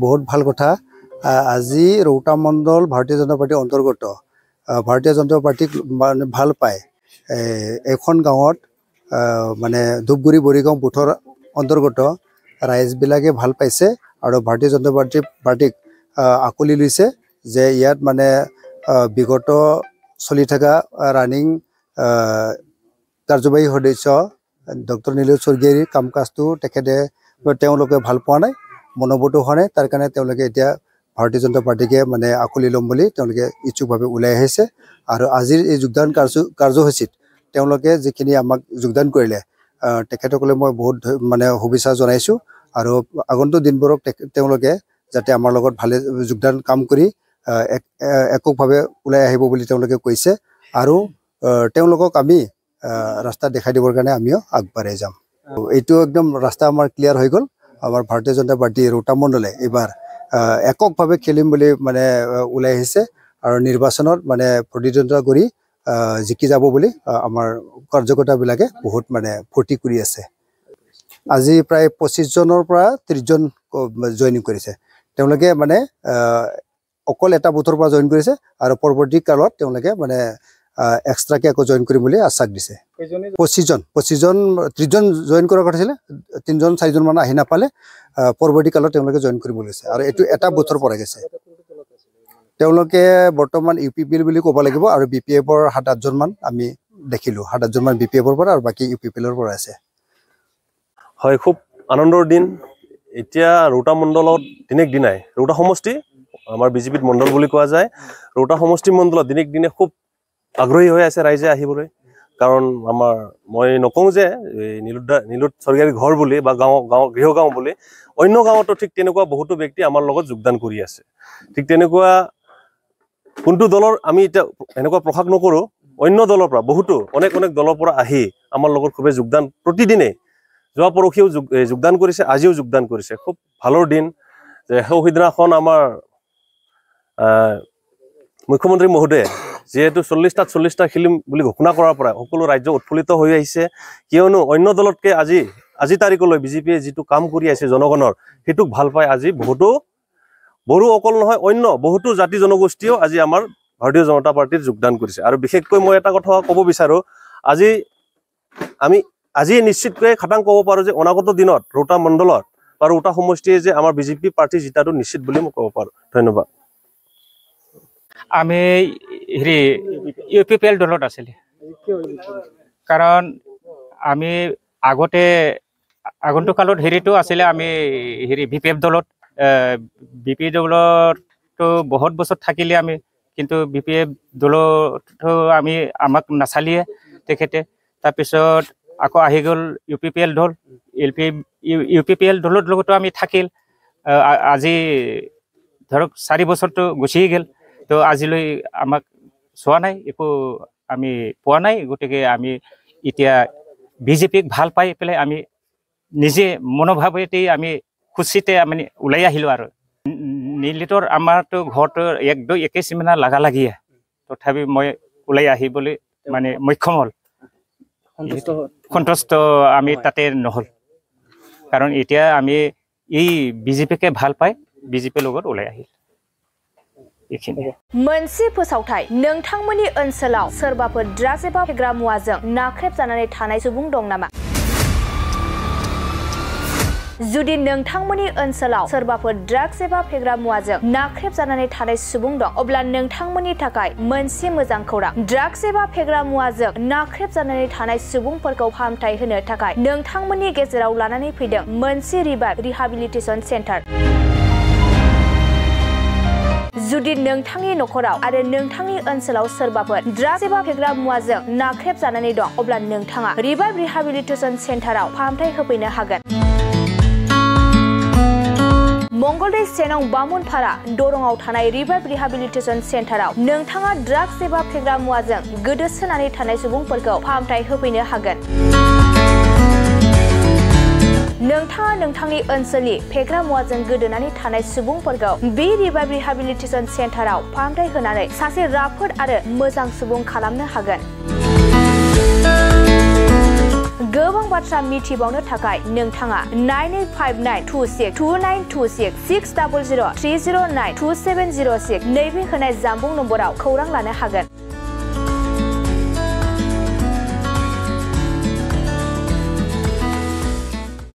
बहुत ভাল কথা আজি ৰৌতা মণ্ডল ভাৰতীয় জনতা পাৰ্টিৰ অন্তৰ্গত ভাৰতীয় জনতা পাৰ্টিক মানে ভাল পায় এখন গাঁৱত মানে ধূপগুৰি বৰিগাঁও বুথৰ অন্তৰ্গত ৰাইজবিলাকে ভাল পাইছে আৰু ভাৰতীয় জনতা পাৰ্টিক আকলি লৈছে যে ইয়াত মানে বিগত চলি থকা ৰানিং কাৰ্যবাহী সদস্য ডক্টৰ নীলোৎ স্বৰ্গীয়াৰীৰ কাম কাজটো তেওঁলোকে ভাল পোৱা নাই মনোবত হোৱা নাই তাৰ কাৰণে তেওঁলোকে এতিয়া ভাৰতীয় জনতা পাৰ্টিকে মানে আকলি ল'ম বুলি তেওঁলোকে ইচ্ছুকভাৱে ওলাই আহিছে আৰু আজিৰ এই যোগদান কাৰ্যসূচীত তেওঁলোকে যিখিনি আমাক যোগদান কৰিলে তেখেতসকলে মই বহুত মানে শুভেচ্ছা জনাইছোঁ আৰু আগন্তুক দিনবোৰত তেওঁলোকে যাতে আমাৰ লগত ভালে যোগদান কাম কৰি এককভাৱে ওলাই আহিব বুলি তেওঁলোকে কৈছে আৰু তেওঁলোকক আমি ৰাস্তা দেখাই দিবৰ কাৰণে আমিও আগবাঢ়াই যাম এইটো একদম ৰাস্তা আমাৰ ক্লিয়াৰ হৈ গ'ল আমাৰ ভাৰতীয় জনতা পাৰ্টি ৰৌতা মণ্ডলে এইবাৰ এককভাৱে খেলিম বুলি মানে ওলাই আহিছে আৰু নিৰ্বাচনত মানে প্ৰতিদ্বন্দ্বিতা কৰি জিকি যাব বুলি আমাৰ কাৰ্যকৰ্তাবিলাকে বহুত মানে ফূৰ্তি কৰি আছে আজি প্ৰায় 25 জনৰ পৰা 30 জন জইনিং কৰিছে তেওঁলোকে মানে অকল এটা বুথৰ পৰা জইন কৰিছে আৰু পৰৱৰ্তী কালত তেওঁলোকে মানে এক্সট্ৰাকে আকৌ জইন কৰিম বুলি আশ্বাস দিছে 25 জন 30 জন জইন কৰাৰ কথা আছিল 3 জন 4 জন মান আহি নাপালে পৰৱৰ্তী কালত তেওঁলোকে জইন কৰিব লৈছে আৰু এইটো এটা বুথৰ পৰা গৈছে তেওঁলোকে বৰ্তমান ইউপিপিএল বুলি ক'ব লাগিব আৰু বিপিএফৰ 7-8 জন মান আমি দেখিলো 7-8 জন মান বিপিএফৰ পৰা আৰু বাকি ইউপিপিএলৰ পৰা আছে হয় খুব আনন্দৰ দিন এতিয়া ৰৌতা মণ্ডলত দিনেক দিনাই ৰৌতা সমষ্টি আমাৰ বিজেপিত মণ্ডল বুলি কোৱা যায় ৰৌতা সমষ্টি মণ্ডলত দিনেক দিনে খুব আগ্ৰহী হৈ আছে ৰাইজে আহিবলৈ কাৰণ আমাৰ মই নকওঁ যে নীলোৎ স্বৰ্গীয়াৰীৰ ঘৰ বুলি বা গৃহগাঁও বুলি অন্য গাঁৱতো ঠিক তেনেকুৱা বহুতো ব্যক্তি আমাৰ লগত যোগদান কৰি আছে ঠিক তেনেকুৱা কোনটো দলৰ আমি এতিয়া এনেকুৱা প্ৰকাশ নকৰোঁ অন্য দলৰ পৰা বহুতো অনেক দলৰ পৰা আহি আমাৰ লগত খুবেই যোগদান প্ৰতিদিনে যোৱা পৰহিও যোগদান কৰিছে আজিও যোগদান কৰিছে খুব ভালৰ দিন যে সেইদিনাখন আমাৰ মুখ্যমন্ত্ৰী মহোদয়ে যেহেতু 40টা খেলিম বুলি ঘোষণা কৰাৰ পৰা সকলো ৰাজ্য উৎফুল্লিত হৈ আহিছে কিয়নো অন্য দলতকৈ আজি তাৰিখলৈ বিজেপিয়ে যিটো কাম কৰি আছে জনগণৰ সেইটোক ভাল পাই আজি বহুতো বড়ো অকল নহয় অন্য বহুতো জাতি জনগোষ্ঠীও আজি আমাৰ ভাৰতীয় জনতা পাৰ্টিত যোগদান কৰিছে আৰু বিশেষকৈ মই এটা কথা ক'ব বিচাৰোঁ আজি নিশ্চিতকৈ খাটাং ক'ব পাৰোঁ যে অনাগত দিনত ৰৌতা মণ্ডলত বা ৰৌতা সমষ্টিয়ে যে আমাৰ বিজেপি পাৰ্টি জিতাটো নিশ্চিত বুলি মই ক'ব পাৰোঁ ধন্যবাদ আমি ইউপিপিএল দলত আছিলে কাৰণ আমি আগন্তুক কালত হেৰিটো আছিলে আমি বিপিএফ দলত বিপিএফ দলতো বহুত বছৰ থাকিলে আমি কিন্তু বিপিএফ দলতো আমাক নাচালিয়ে তেখেতে তাৰপিছত আকৌ আহি গ'ল ইউপিপিএল দল ইউপিপিএল দলৰ লগতো আমি থাকিল আজি ধৰক 4 বছৰটো গুচি গ'ল তো আজিলৈ আমাক চোৱা নাই একো আমি পোৱা নাই গতিকে আমি এতিয়া বিজেপিক ভাল পাই পেলাই আমি নিজে মনোভাৱেতেই আমি খুচিতে আমি ওলাই আহিলোঁ আৰু নীলোৎৰ আমাৰতো ঘৰটো একদম একে চিমেনা লাগালাগিয়ে তথাপি মই ওলাই আহিবলৈ মানে মক্ষম হ'ল সন্তুষ্ট আমি তাতে নহ'ল কাৰণ এতিয়া আমি এই বিজেপিকে ভাল পাই বিজেপিৰ লগত ওলাই আহিল मोनसे फोसावथाय नोंथांमोननि ओनसोलाव सोरबाफोर ड्राग्स एबा फेग्रा मुवाजों नाख्रेबजानानै थानाय सुबुं दं नामा जुदि नोंथांमोननि ओनसोलाव सोरबाफोर ड्राग्स एबा फेग्रा मुवाजों नाख्रेबजानानै थानाय सुबुं दं अब्ला नोंथांमोननि थाखाय मोनसे मोजां खौरां ड्राग्स एबा फेग्रा मुवाजों नाख्रेबजानानै थानाय सुबुंफोरखौ फाहामथाय होनो थाखाय नोंथांमोननि गेजेराव लानानै फैदों मोनसे रिहाबिलिटेसन सेन्टार जुदि नोंथांनि नखराव आरो नोंथांनि ओनसोलाव सोरबाफोर ड्राग्स एबा फेग्रा मुवाजों नाख्रेबजानानै दं अब्ला नोंथाङा रिभाइभ रिहाबिलिटेसन सेन्टाराव फाहामथाय होफैनो हागोन मंगलदै सेनं बामुनपारा दरंआव थानाय रिभाइभ रिहाबिलिटेसन सेन्टाराव नोंथाङा ड्राग्स एबा फेग्रा मुवाजों गोदोसोनानै थानाय सुबुंफोरखौ फाहामथाय होफैनो हागोन नोंथाङा नोंथांनि ओनसोलनि फेग्रा मुवाजों गोदोनानै थानाय सुबुंफोरखौ बे रिभाइभ रिहाबिलिटेसन सेन्टाराव फाहामथाय होनानै सासे राफोद आरो मोजां सुबुं खालामनो हागोन गोबां बाथ्रा मिथिबावनो थाखाय नोंथाङा 9859262926 60030927006 नैबे होनाय जानबुं नम्बराव खौरां लानो हागोन।